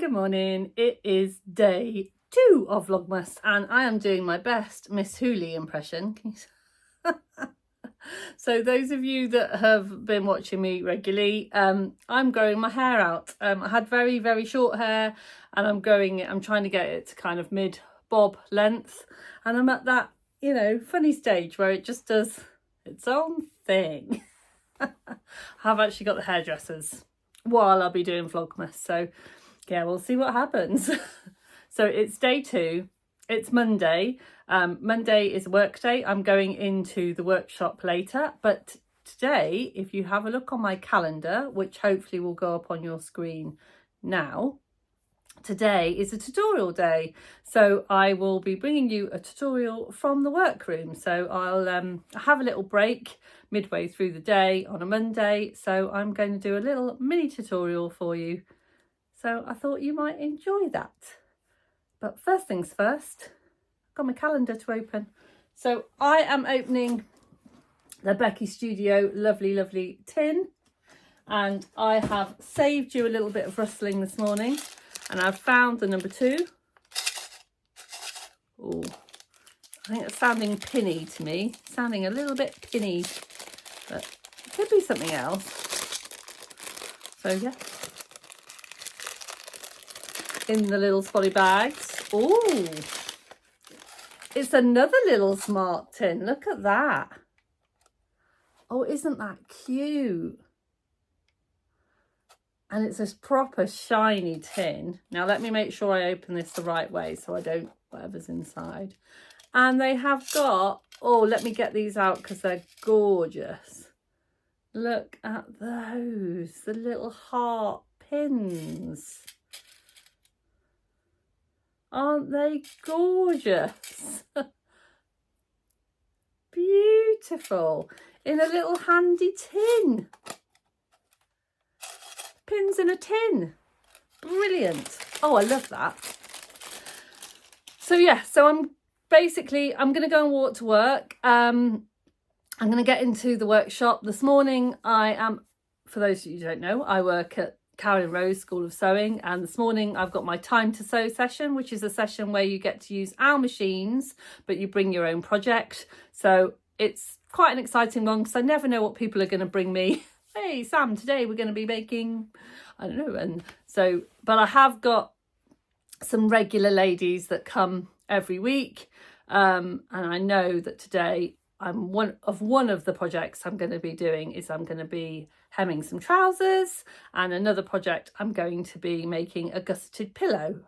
good morning. It is day 2 of Vlogmas and I am doing my best Miss Hooley impression. So those of you that have been watching me regularly, I'm growing my hair out. I had very short hair and I'm trying to get it to kind of mid bob length, and I'm at that, funny stage where it just does its own thing. I've actually got the hairdressers while I'll be doing Vlogmas, so yeah, we'll see what happens. So it's day 2, it's Monday. Monday is a work day. I'm going into the workshop later, but today, if you have a look on my calendar, which hopefully will go up on your screen now, today is a tutorial day. So I will be bringing you a tutorial from the workroom. So I'll have a little break midway through the day on a Monday. So I'm going to do a little mini tutorial for you. So I thought you might enjoy that. But first things first, I've got my calendar to open. So I am opening the Becky Studio lovely tin. And I have saved you a little bit of rustling this morning. And I've found the number 2. Oh, I think it's sounding pinny to me. Sounding a little bit pinny, but it could be something else. So yeah. In the little spotty bags. Oh, it's another little smart tin. Look at that. Oh, isn't that cute? And it's this proper shiny tin. Now let me make sure I open this the right way so I don't whatever's inside. And they have got, oh, let me get these out because they're gorgeous. Look at those, the little heart pins. Aren't they gorgeous? Beautiful. In a little handy tin. Pins in a tin. Brilliant. Oh, I love that. So yeah, so I'm going to go and walk to work. I'm going to get into the workshop. This morning for those of you who don't know, I work at Carolyn Rose School of Sewing, and this morning I've got my time to sew session, which is a session where you get to use our machines but you bring your own project. So it's quite an exciting one because I never know what people are going to bring me. Hey Sam, today we're going to be making, I don't know, and so, but I have got some regular ladies that come every week, and I know that today one of the projects I'm going to be doing is I'm going to be hemming some trousers, and another project I'm going to be making a gusseted pillow,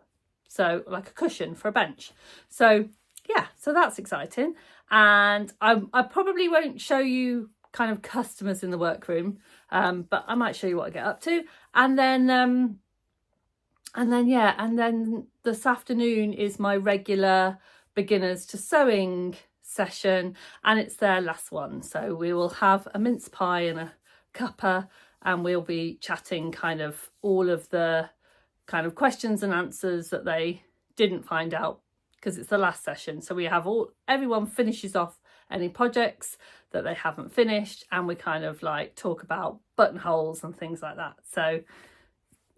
so like a cushion for a bench. So yeah, so that's exciting, and I probably won't show you kind of customers in the workroom, but I might show you what I get up to, and then this afternoon is my regular beginners to sewing session, and it's their last one. So we will have a mince pie and a cuppa, and we'll be chatting kind of all of the kind of questions and answers that they didn't find out because it's the last session. So we have everyone finishes off any projects that they haven't finished, and we kind of like talk about buttonholes and things like that. So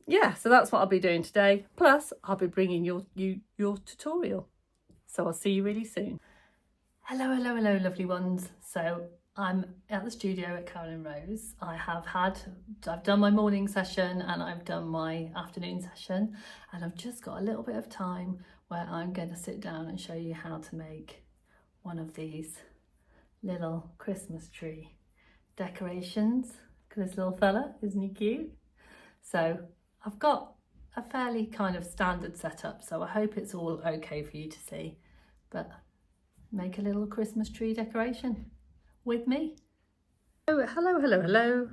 yeah, so that's what I'll be doing today. Plus I'll be bringing your tutorial. So I'll see you really soon. Hello lovely ones. So I'm at the studio at Carolyn Rose. I've done my morning session and I've done my afternoon session, and I've just got a little bit of time where I'm going to sit down and show you how to make one of these little Christmas tree decorations. Look at this little fella, isn't he cute? So I've got a fairly kind of standard setup, so I hope it's all okay for you to see, but make a little Christmas tree decoration with me. Oh, hello.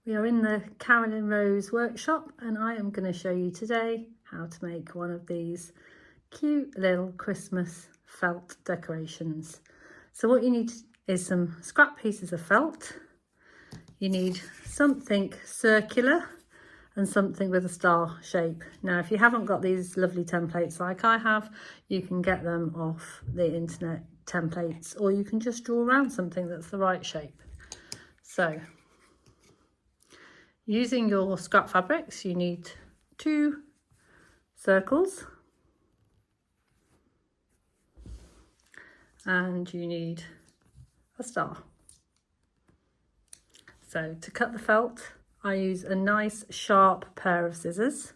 We are in the Carolyn Rose workshop, and I am going to show you today how to make one of these cute little Christmas felt decorations. So what you need is some scrap pieces of felt. You need something circular and something with a star shape. Now, if you haven't got these lovely templates like I have, you can get them off the internet templates, or you can just draw around something that's the right shape. So using your scrap fabrics, you need 2 circles, and you need a star. So to cut the felt, I use a nice sharp pair of scissors,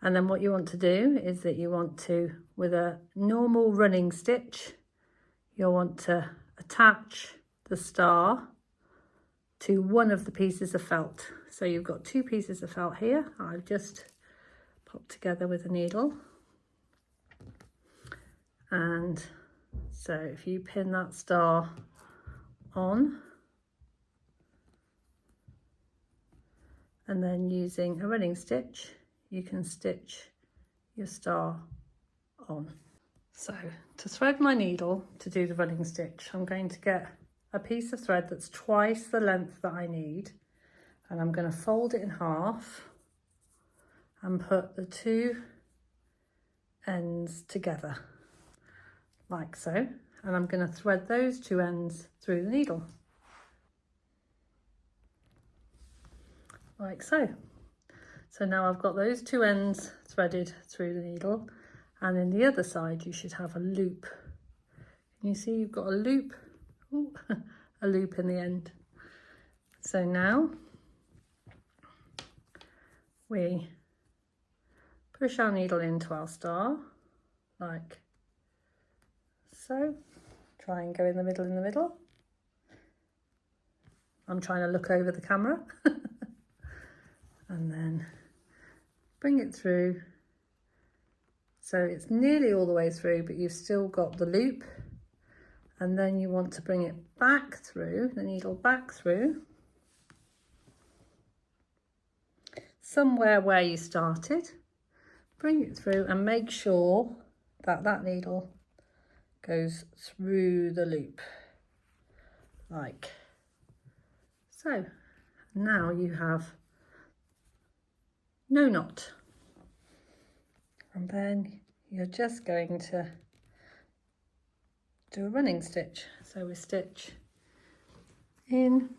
and then what you want to do is that you want to, with a normal running stitch, you'll want to attach the star to one of the pieces of felt. So you've got two pieces of felt here, I've just popped together with a needle. And so if you pin that star on, and then using a running stitch, you can stitch your star on. So to thread my needle to do the running stitch, I'm going to get a piece of thread that's twice the length that I need, and I'm going to fold it in half and put the two ends together like so, and I'm going to thread those two ends through the needle like so. So now I've got those two ends threaded through the needle, and in the other side you should have a loop. Can you see you've got a loop? Ooh, a loop in the end. So now we push our needle into our star like so. Try and go in the middle. I'm trying to look over the camera. And then bring it through. So it's nearly all the way through, but you've still got the loop. And then you want to bring it back through, the needle back through, somewhere where you started. Bring it through and make sure that that needle goes through the loop, like so. Now you have no knot. And then you're just going to do a running stitch. So we stitch in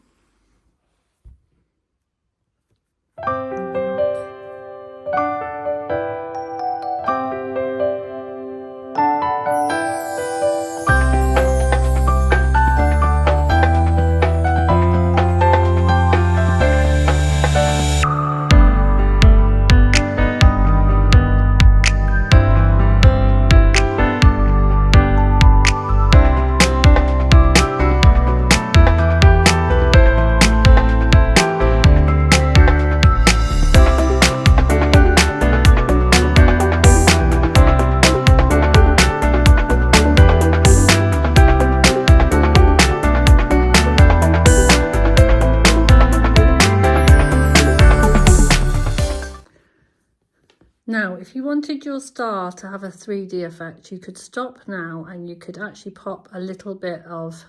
Now, if you wanted your star to have a 3D effect, you could stop now and you could actually pop a little bit of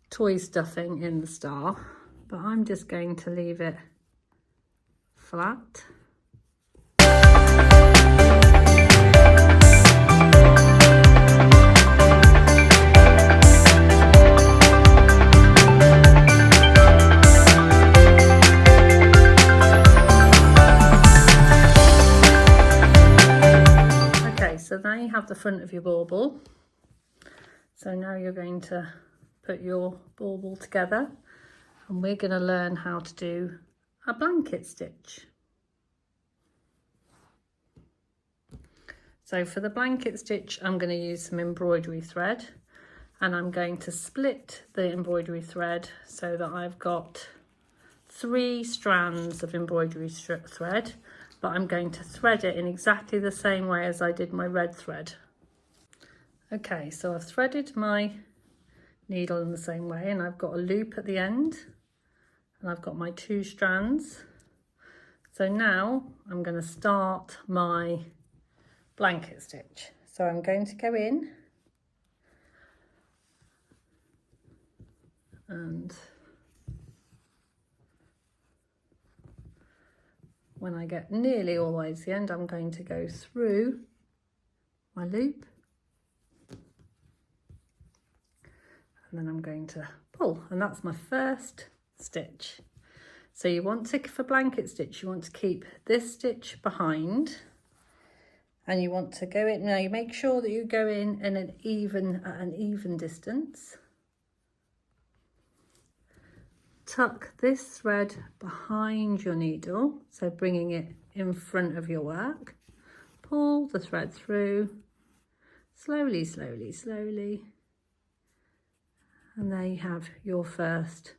toy stuffing in the star, but I'm just going to leave it flat. So now you have the front of your bauble. So now you're going to put your bauble together, and we're going to learn how to do a blanket stitch. So for the blanket stitch, I'm going to use some embroidery thread, and I'm going to split the embroidery thread so that I've got 3 strands of embroidery thread. But I'm going to thread it in exactly the same way as I did my red thread. Okay, so I've threaded my needle in the same way, and I've got a loop at the end, and I've got my 2 strands. So now I'm going to start my blanket stitch. So I'm going to go in and when I get nearly all the way to the end, I'm going to go through my loop, and then I'm going to pull, and that's my first stitch. So you want to, for blanket stitch, you want to keep this stitch behind And you want to go in, now you make sure that you go in at an even distance. Tuck this thread behind your needle, so bringing it in front of your work. Pull the thread through, slowly, slowly, slowly. And there you have your first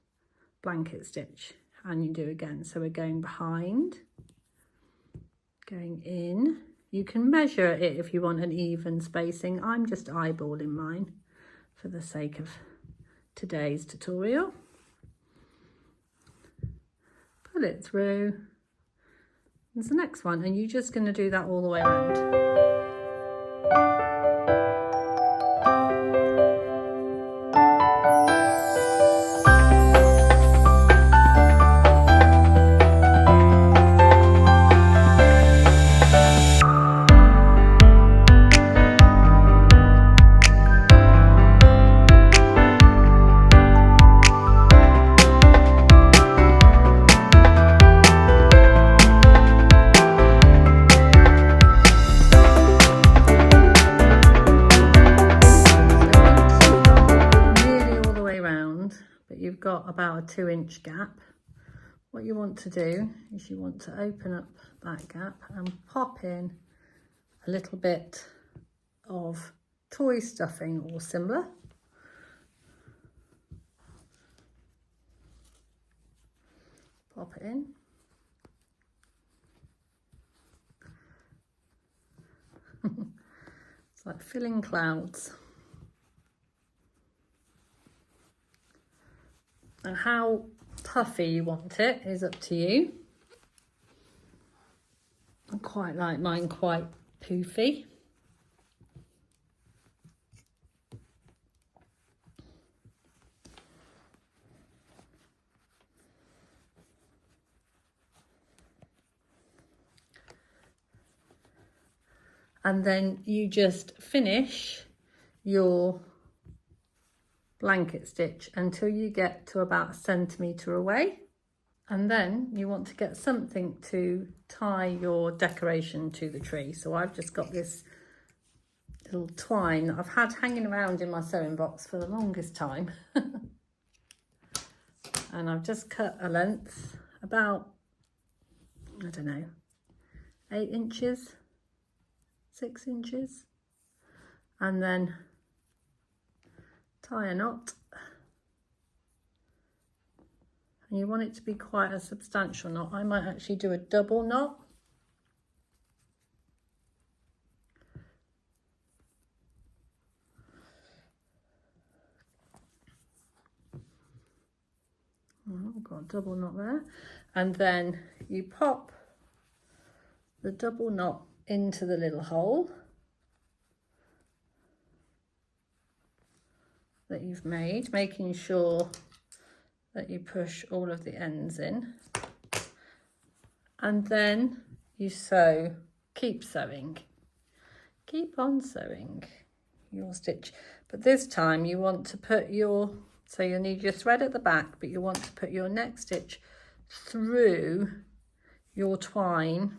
blanket stitch. And you do again. So we're going behind, going in. You can measure it if you want an even spacing. I'm just eyeballing mine for the sake of today's tutorial. Pull it through. There's the next one, and you're just going to do that all the way around. Got about a 2-inch gap. What you want to do is you want to open up that gap and pop in a little bit of toy stuffing or similar. Pop it in. It's like filling clouds. And how puffy you want it is up to you. I quite like mine quite poofy. And then you just finish your blanket stitch until you get to about 1 centimetre away, and then you want to get something to tie your decoration to the tree. So I've just got this little twine that I've had hanging around in my sewing box for the longest time. And I've just cut a length about, I don't know, 8 inches, 6 inches, and then tie a knot. And you want it to be quite a substantial knot. I might actually do a double knot. Oh, I've got a double knot there. And then you pop the double knot into the little hole that you've made, making sure that you push all of the ends in, and then you sew, keep sewing, keep on sewing your stitch. But this time you want to put your, so you'll need your thread at the back, but you want to put your next stitch through your twine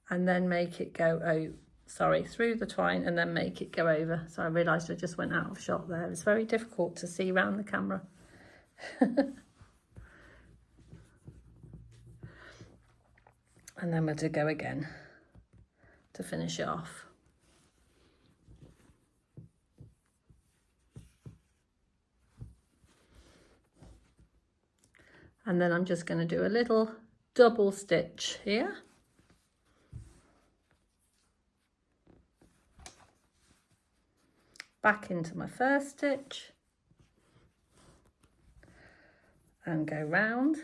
and then make it go over. Sorry, through the twine and then make it go over. So I realised I just went out of shot there. It's very difficult to see around the camera. And then we're to go again to finish it off. And then I'm just going to do a little double stitch here. Back into my first stitch and go round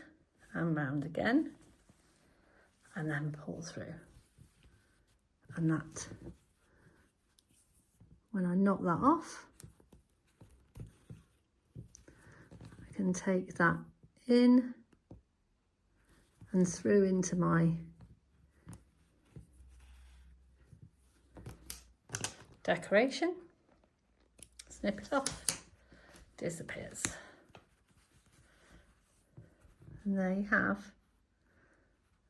and round again, and then pull through. And that, when I knock that off, I can take that in and through into my decoration. Snip it off, disappears. And there you have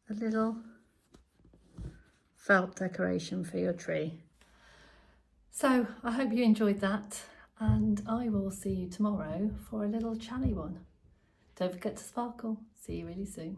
a little felt decoration for your tree. So I hope you enjoyed that, and I will see you tomorrow for a little chatty one. Don't forget to sparkle. See you really soon.